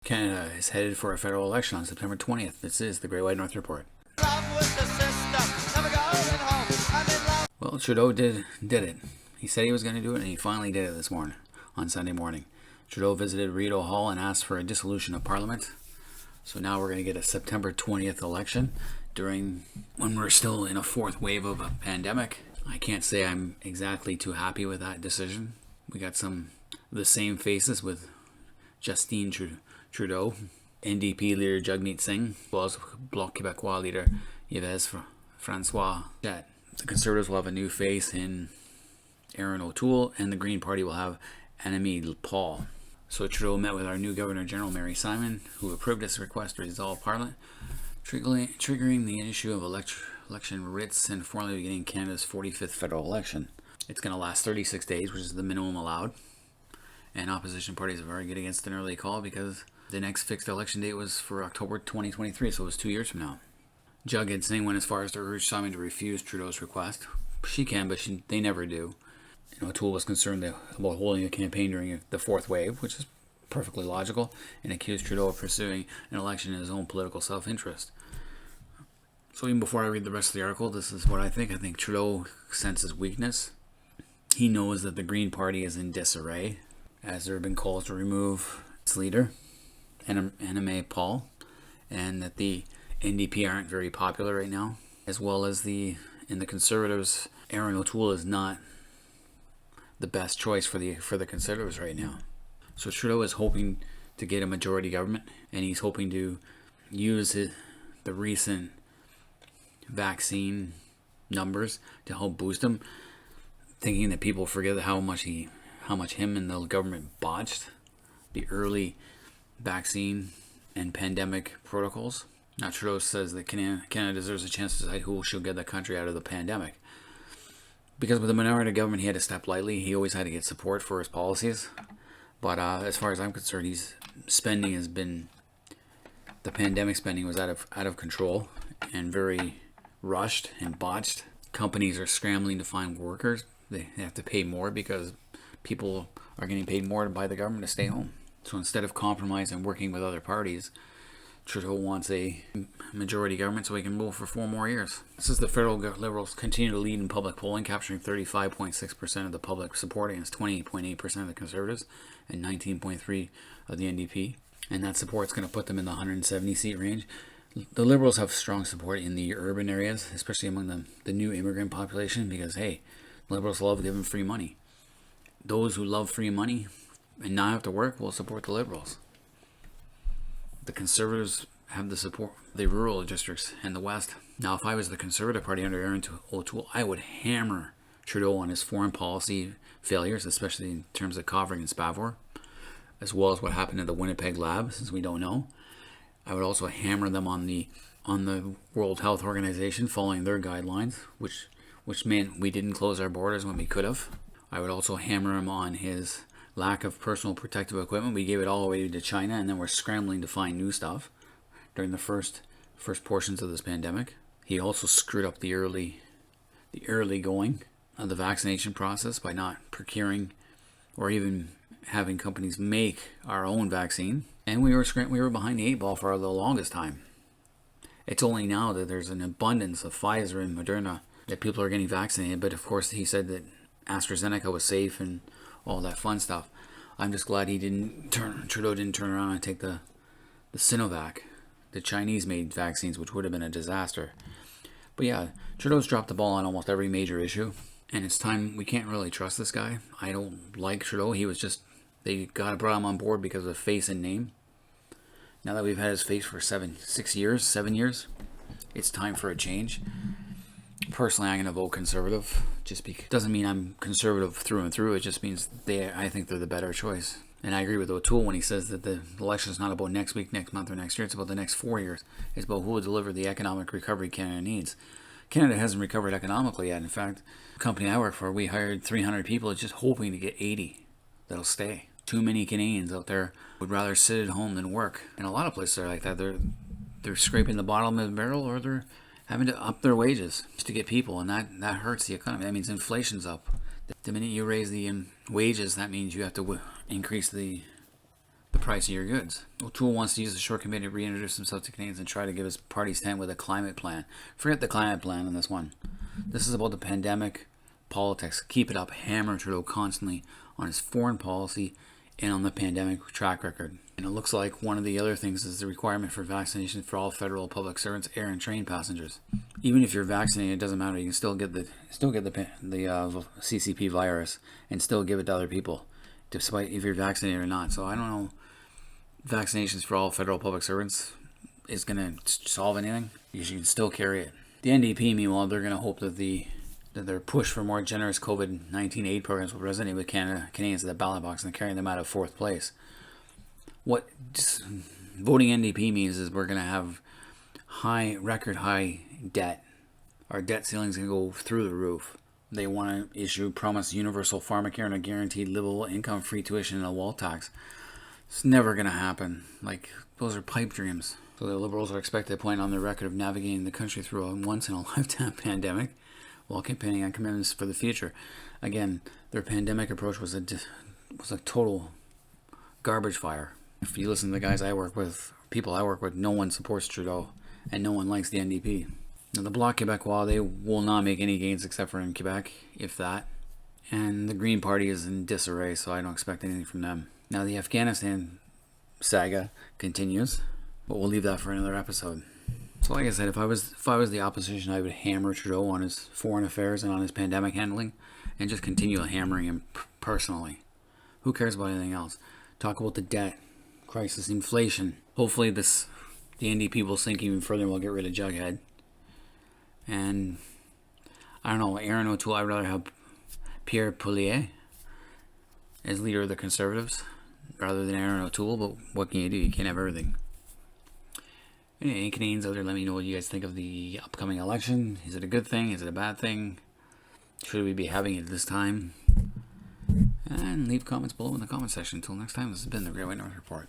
Canada is headed for a federal election on September 20th. This is the Great White North Report. Well, Trudeau did it. He said he was going to do it, and he finally did it this morning, on Sunday morning. Trudeau visited Rideau Hall and asked for a dissolution of Parliament. So now we're going to get a September 20th election when we're still in a fourth wave of a pandemic. I can't say I'm exactly too happy with that decision. We got some of the same faces with Justine Trudeau, NDP leader Jagmeet Singh, as well as Bloc Québécois leader Yves François. The Conservatives will have a new face in Erin O'Toole, and the Green Party will have Annamie Paul. So Trudeau met with our new Governor General Mary Simon, who approved his request to dissolve Parliament, triggering the issue of election writs and formally beginning Canada's 45th federal election. It's going to last 36 days, which is the minimum allowed. And opposition parties have argued against an early call because the next fixed election date was for October 2023, so it was 2 years from now. Jagmeet Singh went as far as to urge Simon to refuse Trudeau's request. She can, but they never do. O'Toole was concerned about holding a campaign during the fourth wave, which is perfectly logical, and accused Trudeau of pursuing an election in his own political self-interest. So even before I read the rest of the article, this is what I think. I think Trudeau senses weakness. He knows that the Green Party is in disarray, as there have been calls to remove its leader, Annamie Paul, and that the NDP aren't very popular right now, as well as in the Conservatives, Erin O'Toole is not the best choice for the Conservatives right now. So Trudeau is hoping to get a majority government, and he's hoping to use the recent vaccine numbers to help boost him, thinking that people forget how much him and the government botched the early vaccine and pandemic protocols. Now Trudeau says that Canada deserves a chance to decide who should get the country out of the pandemic. Because with the minority government, he had to step lightly. He always had to get support for his policies. But as far as I'm concerned, the pandemic spending was out of control and very rushed and botched. Companies are scrambling to find workers. They have to pay more because people are getting paid more by the government to stay home. So instead of compromise and working with other parties, Trudeau wants a majority government so he can rule for 4 more years. This is the federal Liberals continue to lead in public polling, capturing 35.6% of the public support against 28.8% of the Conservatives and 19.3% of the NDP. And that support's going to put them in the 170 seat range. The Liberals have strong support in the urban areas, especially among the new immigrant population, because, hey, Liberals love giving free money. Those who love free money and not have to work will support the Liberals. The Conservatives have the support the rural districts and the West. Now, if I was the Conservative Party under Erin O'Toole, I would hammer Trudeau on his foreign policy failures, especially in terms of covering and Spavor, as well as what happened at the Winnipeg lab, since we don't know. I would also hammer them on the World Health Organization following their guidelines, which meant we didn't close our borders when we could have. I would also hammer him on his lack of personal protective equipment. We gave it all away to China, and then we're scrambling to find new stuff during the first portions of this pandemic. He also screwed up the early going of the vaccination process by not procuring or even having companies make our own vaccine. And we were behind the 8 ball for the longest time. It's only now that there's an abundance of Pfizer and Moderna that people are getting vaccinated. But of course, he said that AstraZeneca was safe and all that fun stuff. I'm just glad Trudeau didn't turn around and take the Sinovac, the Chinese-made vaccines, which would have been a disaster. But yeah, Trudeau's dropped the ball on almost every major issue, and it's time. We can't really trust this guy. I don't like Trudeau. They brought him on board because of face and name. Now that we've had his face for 7 years, it's time for a change. Personally, I'm going to vote Conservative. Just because doesn't mean I'm conservative through and through. It just means I think they're the better choice. And I agree with O'Toole when he says that the election is not about next week, next month, or next year. It's about the next 4 years. It's about who will deliver the economic recovery Canada needs. Canada hasn't recovered economically yet. In fact, the company I work for, we hired 300 people just hoping to get 80 that'll stay. Too many Canadians out there would rather sit at home than work. And a lot of places are like that. They're scraping the bottom of the barrel, or they're having to up their wages just to get people, and that hurts the economy. That means inflation's up. The minute you raise the wages, that means you have to increase the price of your goods. O'Toole wants to use the short committee to reintroduce himself to Canadians and try to give his party stand with a climate plan. Forget the climate plan on this one. This is about the pandemic politics. Keep it up. Hammer Trudeau constantly on his foreign policy and on the pandemic track record. And it looks like one of the other things is the requirement for vaccination for all federal public servants, air and train passengers. Even if you're vaccinated, it doesn't matter. You can still get the CCP virus and still give it to other people, despite if you're vaccinated or not. So I don't know. Vaccinations for all federal public servants is going to solve anything. You can still carry it. The NDP, meanwhile, they're going to hope that their push for more generous COVID-19 aid programs will resonate with Canadians at the ballot box and carry them out of fourth place. What voting NDP means is we're going to have record high debt. Our debt ceiling's going to go through the roof. They want to promise universal pharmacare and a guaranteed livable income, free tuition, and a wall tax. It's never going to happen. Those are pipe dreams. So the Liberals are expected to point on their record of navigating the country through a once-in-a-lifetime pandemic while campaigning on commitments for the future. Again, their pandemic approach was a total garbage fire. If you listen to the guys I work with, people I work with, no one supports Trudeau and no one likes the NDP. Now, the Bloc Québécois, they will not make any gains except for in Quebec, if that. And the Green Party is in disarray, so I don't expect anything from them. Now, the Afghanistan saga continues, but we'll leave that for another episode. So like I said, if I was the opposition, I would hammer Trudeau on his foreign affairs and on his pandemic handling and just continue hammering him personally. Who cares about anything else? Talk about the debt crisis, inflation. Hopefully the NDP will sink even further and we'll get rid of Jughead. And I don't know, Aaron O'Toole, I'd rather have Pierre Poilievre as leader of the Conservatives rather than Aaron O'Toole, but what can you do? You can't have everything. Any Canadians out there, let me know what you guys think of the upcoming election. Is it a good thing? Is it a bad thing? Should we be having it this time? And leave comments below in the comment section. Until next time, this has been the Great White North Report.